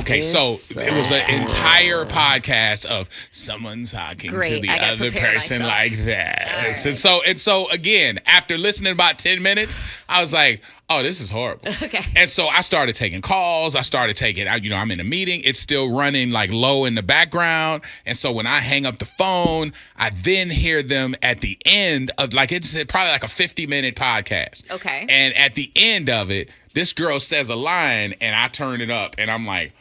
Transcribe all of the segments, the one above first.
Okay, so it was an entire podcast of someone talking to the other person like that. Right. And so again, after listening about 10 minutes, I was like, oh, this is horrible. Okay. And so I started taking calls. I started taking, I'm in a meeting. It's still running like low in the background. And so when I hang up the phone, I then hear them at the end of it's probably like a 50-minute podcast. Okay. And at the end of it, this girl says a line and I turn it up and I'm like,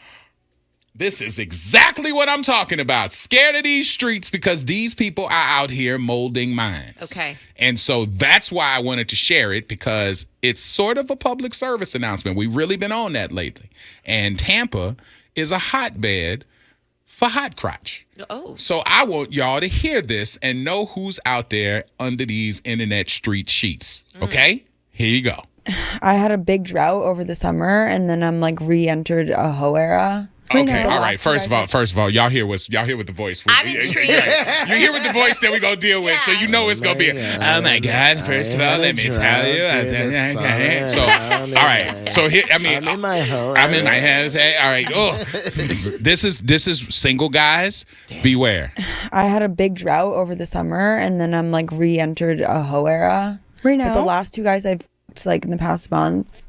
this is exactly what I'm talking about. Scared of these streets because these people are out here molding minds. Okay. And so that's why I wanted to share it, because it's sort of a public service announcement. We've really been on that lately. And Tampa is a hotbed for hot crotch. Oh. So I want y'all to hear this and know who's out there under these internet street sheets. Okay? Here you go. I had a big drought over the summer, and then I'm re-entered a hoe era. Okay, all right. First of all, y'all hear what the voice. I'm intrigued. You hear what the voice that we're gonna deal with, so you know it's gonna be. Oh my God! First of all, let me tell you. So, all right. So here, I'm in my house. All right. Oh, this is single guys. Beware. I had a big drought over the summer, and then I'm re-entered a hoe era. Right now, but the last two guys I've in the past month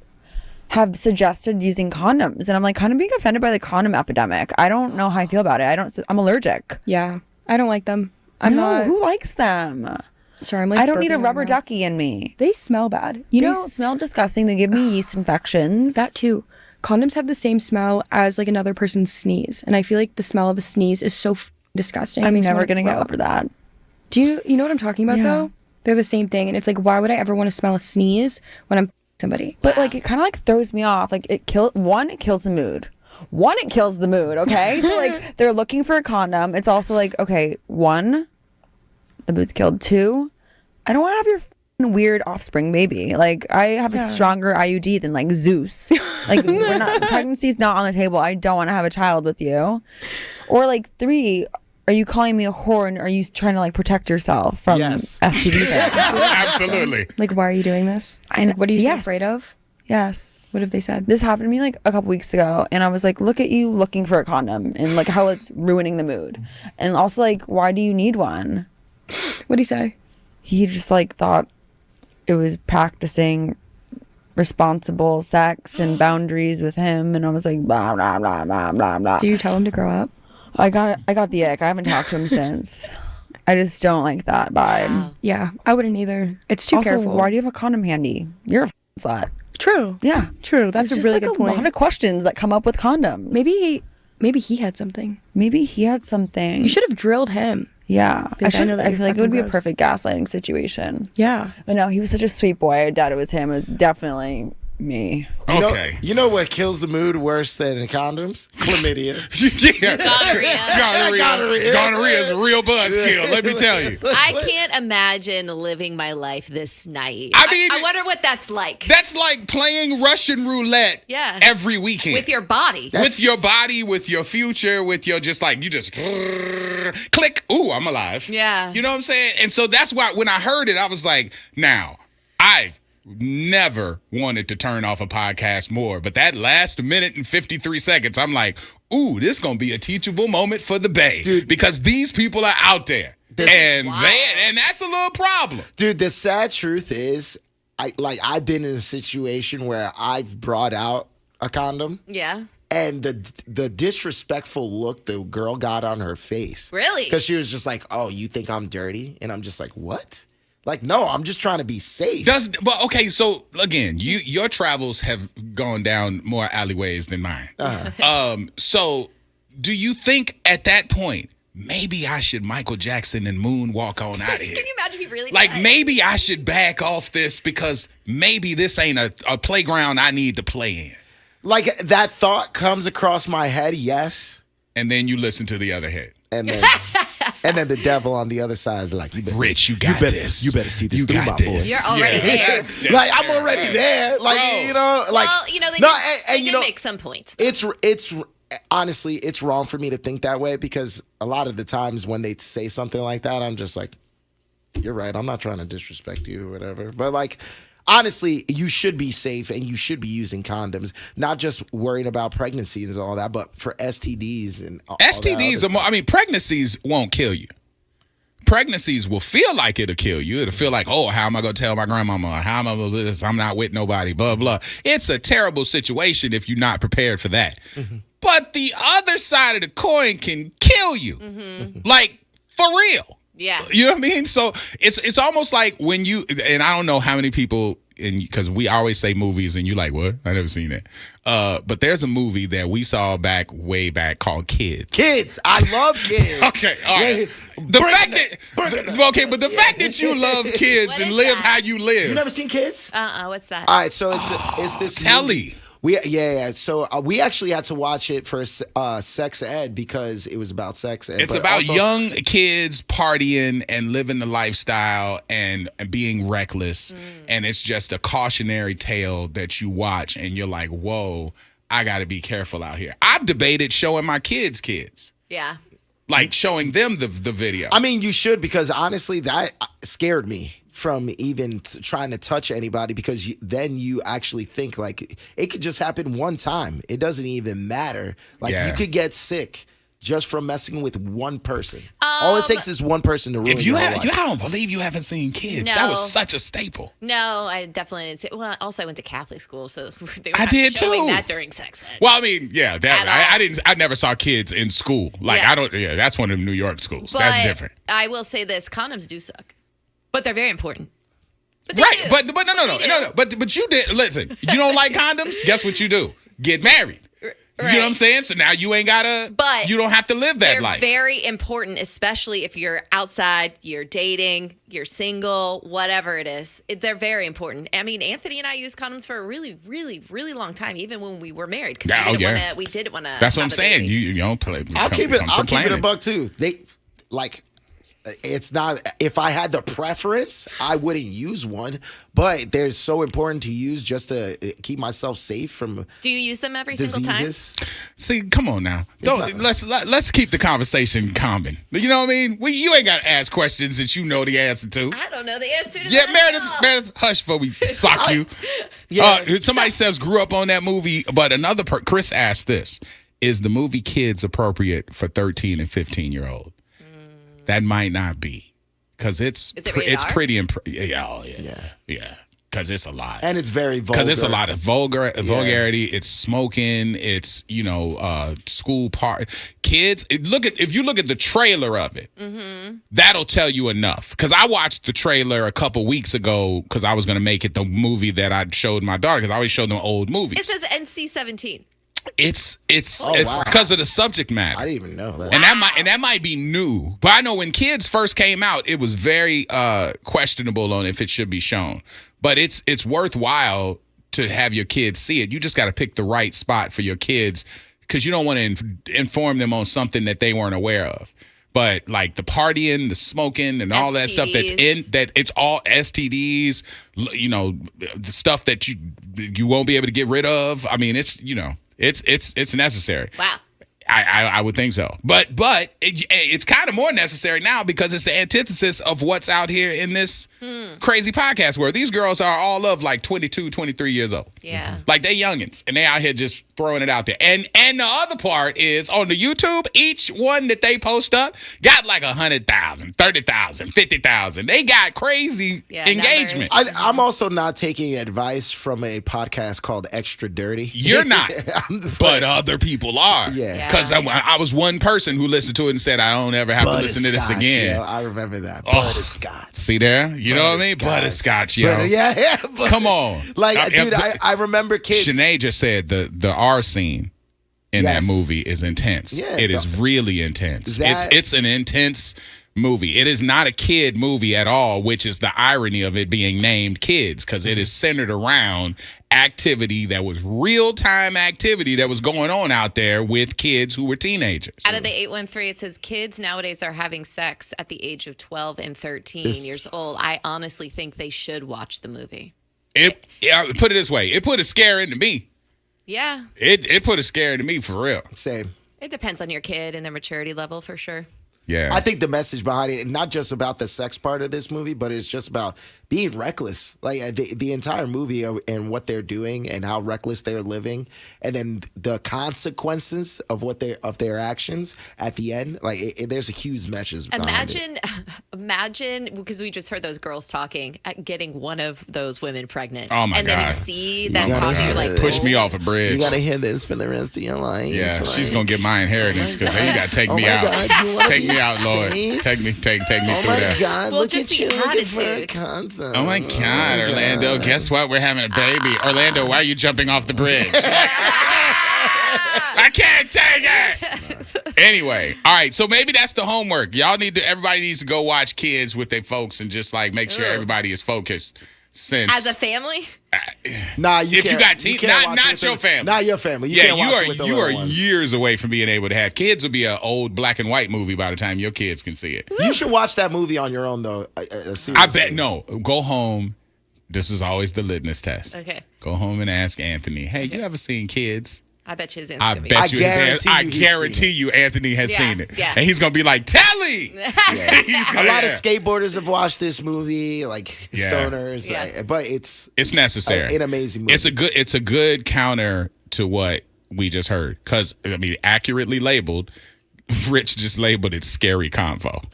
have suggested using condoms, and I'm kind of being offended by the condom epidemic. I don't know how I feel about it. I'm allergic. Yeah, I don't like them. Who likes them? Sorry, I don't need a rubber ducky in me. They smell bad. They smell disgusting. They give me yeast infections. That too. Condoms have the same smell as another person's sneeze, and I feel like the smell of a sneeze is so disgusting. I'm never gonna get over that. Do you know what I'm talking about though? They're the same thing, and it's why would I ever want to smell a sneeze when I'm somebody? But it kind of throws me off. It kills the mood. It kills the mood. Okay, so they're looking for a condom. It's also okay, one, the mood's killed. Two, I don't want to have your weird offspring baby. I have a stronger IUD than Zeus. Pregnancy's not on the table. I don't want to have a child with you. Or three, are you calling me a whore, and are you trying to protect yourself from STDs? Absolutely. Why are you doing this? What are you so afraid of? Yes. What have they said? This happened to me a couple weeks ago, and I was look at you looking for a condom, and how it's ruining the mood. And also why do you need one? What'd he say? He just thought it was practicing responsible sex and boundaries with him, and I was blah blah blah blah blah blah. Do you tell him to grow up? I got the ick. I haven't talked to him since. I just don't like that vibe. Wow. Yeah, I wouldn't either. It's too careful. Why do you have a condom handy? You're a slut. True. Yeah. True. That's a really good point. A lot of questions that come up with condoms. Maybe he had something. You should have drilled him. Yeah. I feel it would be gross. a perfect gaslighting situation. Yeah. But no, he was such a sweet boy. I doubt it was him. It was definitely me. You know what kills the mood worse than condoms? Chlamydia. Gonorrhea is a real buzzkill, let me tell you. I can't imagine living my life this night. I wonder what that's like. That's like playing Russian roulette every weekend. With your body. With your body, with your future, with your you just click, ooh, I'm alive. Yeah. You know what I'm saying? And so that's why when I heard it, I was like, now, I've never wanted to turn off a podcast more, but that last minute and 53 seconds, I'm like, ooh, this gonna be a teachable moment for the Bay. Dude, because these people are out there. And that's a little problem. Dude, the sad truth is, I've been in a situation where I've brought out a condom. Yeah. And the disrespectful look the girl got on her face. Really? Because she was just like, oh, you think I'm dirty? And I'm just like, what? No, I'm just trying to be safe. Okay, so again, your travels have gone down more alleyways than mine. So do you think at that point, maybe I should Michael Jackson and moonwalk on out of here? Can you imagine if he really did? Maybe I should back off this because maybe this ain't a playground I need to play in. That thought comes across my head, yes. And then you listen to the other head. And then the devil on the other side is like, Rich, you got this. You better see this through, my boy. You're already there. I'm already there. They did make some points. It's honestly, it's wrong for me to think that way because a lot of the times when they say something like that, I'm just like, you're right. I'm not trying to disrespect you or whatever. But honestly, you should be safe and you should be using condoms, not just worrying about pregnancies and all that, but for STDs and all STDs that I mean, pregnancies won't kill you. Pregnancies will feel like it'll kill you. It'll feel like, oh, how am I going to tell my grandmama? How am I going to do this? I'm not with nobody, blah, blah. It's a terrible situation if you're not prepared for that. Mm-hmm. But the other side of the coin can kill you. Mm-hmm. Like, for real. Yeah. You know what I mean? So it's almost like when you, and I don't know how many people, because we always say movies and you like, what? I never seen it. But there's a movie that we saw way back called Kids. Kids. I love Kids. Okay, all right. The fact that you love kids and live how you live. You never seen Kids? What's that? All right, so it's this telly. movie. So we actually had to watch it for sex ed because it was about sex ed. It's about young kids partying and living the lifestyle and being reckless. And it's just a cautionary tale that you watch and you're like, whoa, I got to be careful out here. I've debated showing my kids. Yeah. Like showing them the video. I mean, you should, because honestly, that scared me from even trying to touch anybody, because then you actually think like it could just happen one time. It doesn't even matter. Like you could get sick just from messing with one person. All it takes is one person to ruin your life. I don't believe you haven't seen Kids. No. That was such a staple. No, I definitely didn't see. Well, also I went to Catholic school, so they were I not did showing too. that during sex ed. Well, I mean, yeah, I never saw Kids in school. Like Yeah. that's one of them New York schools. But That's different. I will say this: condoms do suck, but they're very important. But Right, do. but no. But you did listen. You don't like condoms? Guess what you do? Get married. You know what I'm saying? So now you ain't gotta. But you don't have to live that life. They're very important, especially if you're outside, you're dating, you're single, whatever it is. They're very important. I mean, Anthony and I used condoms for a really, really, really long time, even when we were married, because we didn't want to. That's what I'm saying. You don't play. I'll keep it a buck too. It's not, if I had the preference, I wouldn't use one, but they're so important to use just to keep myself safe from. Do you use them every single time? See, come on now. Let's keep the conversation common. You know what I mean? You ain't got to ask questions that you know the answer to. I don't know the answer to yeah, that. Meredith, hush before we sock you. Somebody says grew up on that movie, but Chris asked this: is the movie Kids appropriate for 13 and 15-year-old? That might not be, because it's pretty yeah. Because it's a lot, and it's very vulgar. Because it's a lot of vulgarity. It's smoking. It's school part kids. If you look at the trailer of it, that'll tell you enough. Because I watched the trailer a couple weeks ago because I was gonna make it the movie that I showed my daughter, because I always show them old movies. It says NC-17. It's because of the subject matter. I didn't even know that. And that might be new. But I know when Kids first came out, it was very questionable on if it should be shown. But it's worthwhile to have your kids see it. You just got to pick the right spot for your kids, because you don't want to inform them on something that they weren't aware of. But like the partying, the smoking, and all that stuff it's all STDs, the stuff that you won't be able to get rid of. I mean, it's necessary. Wow. I would think so. But it's kind of more necessary now, because it's the antithesis of what's out here in this crazy podcast world. These girls are all of like 22, 23 years old. Yeah. Like they youngins, and they out here just throwing it out there. And the other part is on the YouTube, each one that they post up got like 100,000, 30,000, 50,000. They got crazy engagement. I'm also not taking advice from a podcast called Extra Dirty. You're not, but other people are. Yeah. Because I was one person who listened to it and said, I don't ever have to listen to this again. Yo, I remember that. Butterscotch. See there? You know what I mean? Butterscotch, yo. Yeah. Come on. Like, dude, I remember Kids. Sinead just said the R scene in that movie is intense. Yeah, it is really intense. It's an intense movie. It is not a kid movie at all, which is the irony of it being named Kids, because it is centered around activity that was real-time activity that was going on out there with kids who were teenagers. Out of the 813, it says kids nowadays are having sex at the age of 12 and 13 years old. I honestly think they should watch the movie. Put it this way. It put a scare into me. Yeah. It put a scare into me for real. Same. It depends on your kid and their maturity level, for sure. Yeah. I think the message behind it, not just about the sex part of this movie, but it's just about being reckless. Like the entire movie and what they're doing and how reckless they're living, and then the consequences of their actions at the end. Like there's a huge message behind it. Imagine, because we just heard those girls talking, at getting one of those women pregnant. Oh my and God. then you see them gotta talking, you're like, push me oh. off a bridge. You gotta hear this for the rest of your life. Yeah, like, she's gonna get my inheritance because you gotta take oh me my out. God, you wanna Take be me out, Lord. safe? Take me Oh through my there. God! Well, look just at you the looking for a attitude. concept. Oh my God, Orlando! Guess what? We're having a baby. Orlando, why are you jumping off the bridge? I can't take it. Anyway, all right. So maybe that's the homework. Everybody needs to go watch Kids with their folks and just like make sure everybody is focused. As a family? Nah, you If you can't. got teens, can't watch it not with your the- family. Not your family. You Yeah, can't watch it with the you little are ones. years away from being able to have kids. Will be an old black and white movie by the time your kids can see it. You should watch that movie on your own, though. Seriously. I bet no. Go home. This is always the litmus test. Okay. Go home and ask Anthony. Hey, you ever seen Kids? I bet you his I Instagram. bet you. I he's guarantee seen it. you, Anthony has Yeah, seen it, yeah. and he's gonna be like, "Telly." He's A gonna- lot of skateboarders have watched this movie, like Yeah. stoners. Yeah. But it's necessary. an amazing movie. It's a good counter to what we just heard. Because I mean, accurately labeled, Rich just labeled it scary convo.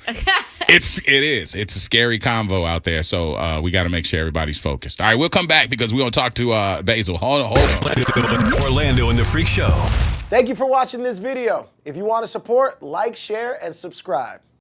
It is. It's a scary convo out there. So we got to make sure everybody's focused. All right, we'll come back because we're gonna talk to Basil. Hold on. Orlando and the Freak Show. Thank you for watching this video. If you want to support, like, share, and subscribe.